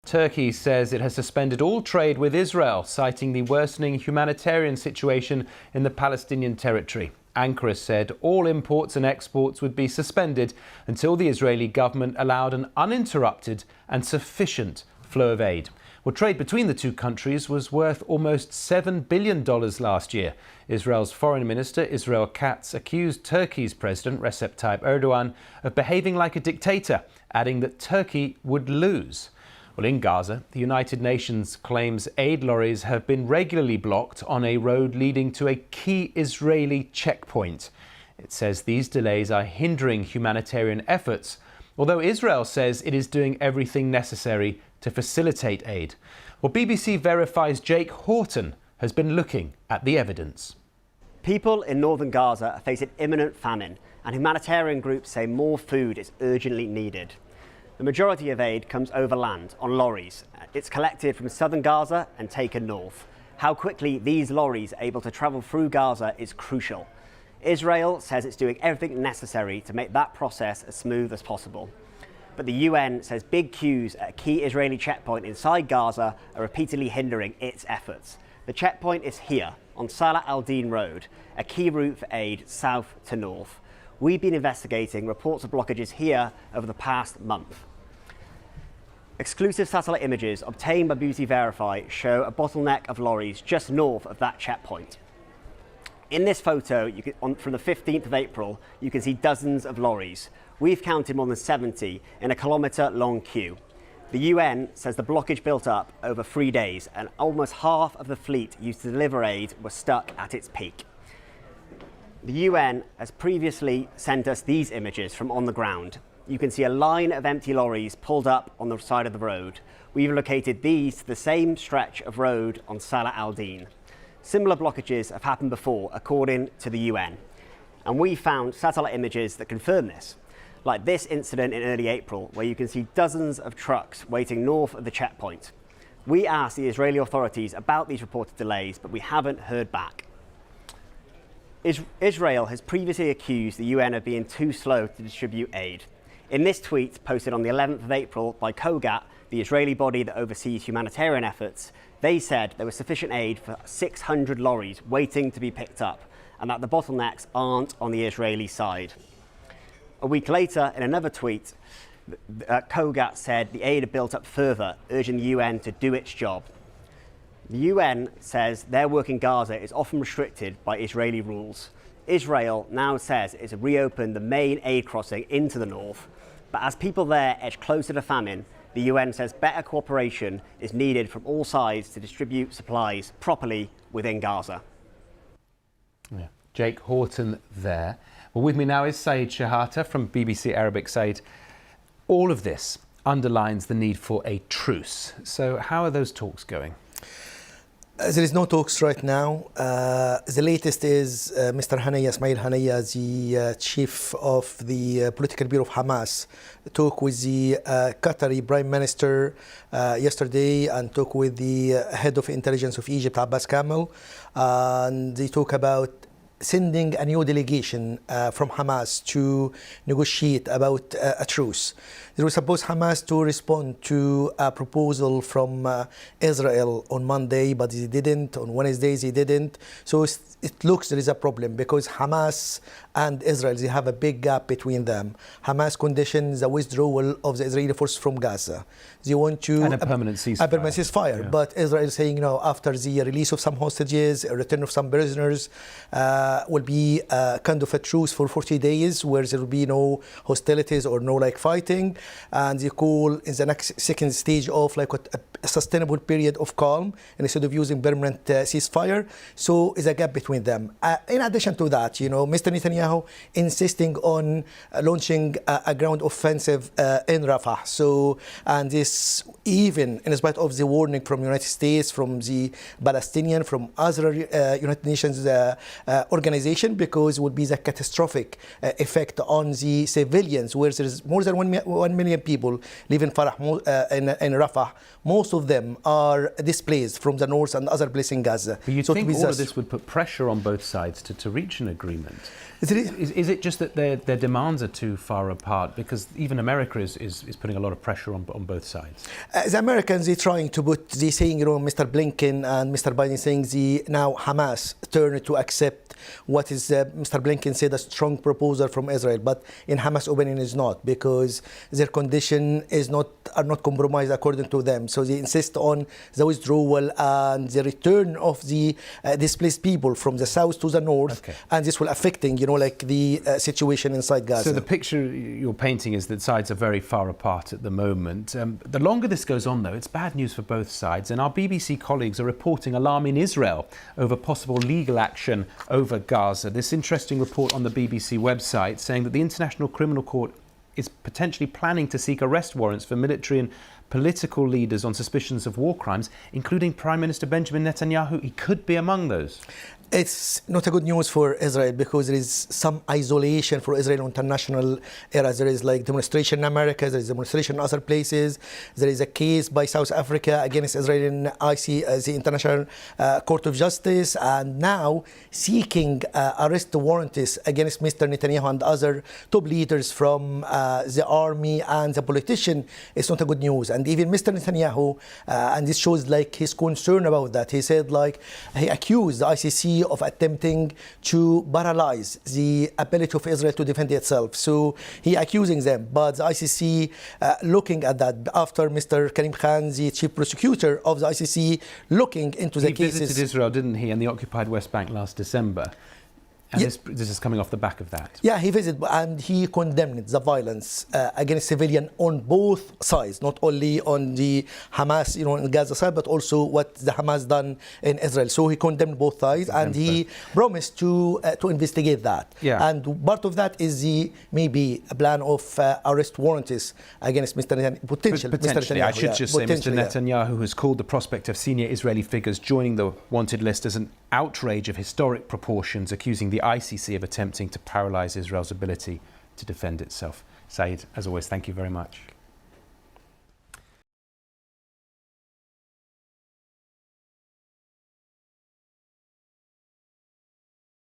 Turkey says it has suspended all trade with Israel, citing the worsening humanitarian situation in the Palestinian territory. Ankara said all imports and exports would be suspended until the Israeli government allowed an uninterrupted and sufficient flow of aid. Well, trade between the two countries was worth almost $7 billion last year. Israel's Foreign Minister, Israel Katz, accused Turkey's President, Recep Tayyip Erdogan, of behaving like a dictator, adding that Turkey would lose. Well, in Gaza, the United Nations claims aid lorries have been regularly blocked on a road leading to a key Israeli checkpoint. It says these delays are hindering humanitarian efforts, although Israel says it is doing everything necessary to facilitate aid. Well, BBC Verify's Jake Horton has been looking at the evidence. People in northern Gaza are facing imminent famine, and humanitarian groups say more food is urgently needed. The majority of aid comes over land on lorries. It's collected from southern Gaza and taken north. How quickly these lorries are able to travel through Gaza is crucial. Israel says it's doing everything necessary to make that process as smooth as possible. But the UN says big queues at a key Israeli checkpoint inside Gaza are repeatedly hindering its efforts. The checkpoint is here, on Salah al-Din Road, a key route for aid south to north. We've been investigating reports of blockages here over the past month. Exclusive satellite images obtained by BBC Verify show a bottleneck of lorries just north of that checkpoint. In this photo, from the 15th of April, you can see dozens of lorries. We've counted more than 70 in a kilometre-long queue. The UN says the blockage built up over 3 days, and almost half of the fleet used to deliver aid was stuck at its peak. The UN has previously sent us these images from on the ground. You can see a line of empty lorries pulled up on the side of the road. We've located these to the same stretch of road on Salah al-Din. Similar blockages have happened before, according to the UN. And we found satellite images that confirm this, like this incident in early April, where you can see dozens of trucks waiting north of the checkpoint. We asked the Israeli authorities about these reported delays, but we haven't heard back. Israel has previously accused the UN of being too slow to distribute aid. In this tweet posted on the 11th of April by COGAT, the Israeli body that oversees humanitarian efforts, they said there was sufficient aid for 600 lorries waiting to be picked up, and that the bottlenecks aren't on the Israeli side. A week later, in another tweet, COGAT said the aid had built up further, urging the UN to do its job. The UN says their work in Gaza is often restricted by Israeli rules. Israel now says it's reopened the main aid crossing into the north, but as people there edge closer to famine, the UN says better cooperation is needed from all sides to distribute supplies properly within Gaza. Yeah. Jake Horton there. Well, with me now is Saeed Shahata from BBC Arabic. Saeed, all of this underlines the need for a truce. So how are those talks going? There is no talks right now. The latest is Mr. Ismail Haniyeh, the chief of the political bureau of Hamas, talked with the Qatari Prime Minister yesterday and talked with the head of intelligence of Egypt, Abbas Kamel, and they talk about sending a new delegation from Hamas to negotiate about a truce. They were supposed Hamas to respond to a proposal from Israel on Monday, but they didn't. On Wednesday, they didn't. So it looks there is a problem because Hamas and Israel, they have a big gap between them. Hamas conditions the withdrawal of the Israeli forces from Gaza. They want to... And a permanent ceasefire. A permanent ceasefire. Yeah. But Israel is saying, after the release of some hostages, a return of some prisoners, will be kind of a truce for 40 days where there will be no hostilities or no fighting. And they call in the next second stage of a sustainable period of calm, and instead of using permanent ceasefire. So there's a gap between them. In addition to that, Mr. Netanyahu insisting on launching a ground offensive in Rafah. So, and this even in spite of the warning from the United States, from the Palestinian, from other United Nations organization, because it would be the catastrophic effect on the civilians, where there is more than 1 7 million people live in in Rafah. Most of them are displaced from the north and other places in Gaza. But you'd think all of this would put pressure on both sides to reach an agreement. Is it just that their demands are too far apart? Because even America is putting a lot of pressure on both sides. The Americans, they're trying to put, they're saying, Mr. Blinken and Mr. Biden saying now Hamas turn to accept what is Mr. Blinken said a strong proposal from Israel, but in Hamas' opinion is not, because their condition are not compromised according to them. So they insist on the withdrawal and the return of the displaced people from the south to the north, and this will affecting, the situation inside Gaza. So the picture you're painting is that sides are very far apart at the moment. The longer this goes on, though, it's bad news for both sides, and our BBC colleagues are reporting alarm in Israel over possible legal action over Gaza. This interesting report on the BBC website saying that the International Criminal Court is potentially planning to seek arrest warrants for military and political leaders on suspicions of war crimes, including Prime Minister Benjamin Netanyahu. He could be among those. It's not a good news for Israel, because there is some isolation for Israel in international areas. There is demonstration in America, there is demonstration in other places. There is a case by South Africa against Israel in the International Court of Justice, and now seeking arrest warrants against Mr. Netanyahu and other top leaders from the army and the politician. It's not a good news. And even Mr. Netanyahu, and this shows his concern about that. He said he accused the ICC of attempting to paralyze the ability of Israel to defend itself. So he accusing them, but the ICC looking at that after Mr. Karim Khan, the chief prosecutor of the ICC, looking into the cases. He visited Israel, didn't he, and the occupied West Bank last December. And this is coming off the back of that. Yeah, he visited and he condemned the violence against civilians on both sides, not only on the Hamas, in Gaza side, but also what the Hamas done in Israel. So he condemned both sides, and he promised to investigate that. Yeah. And part of that is maybe a plan of arrest warrants against Mr. Netanyahu. Potentially. I should just say Mr. Netanyahu has called the prospect of senior Israeli figures joining the wanted list as an outrage of historic proportions, accusing the ICC of attempting to paralyze Israel's ability to defend itself. Saeed, as always, thank you very much.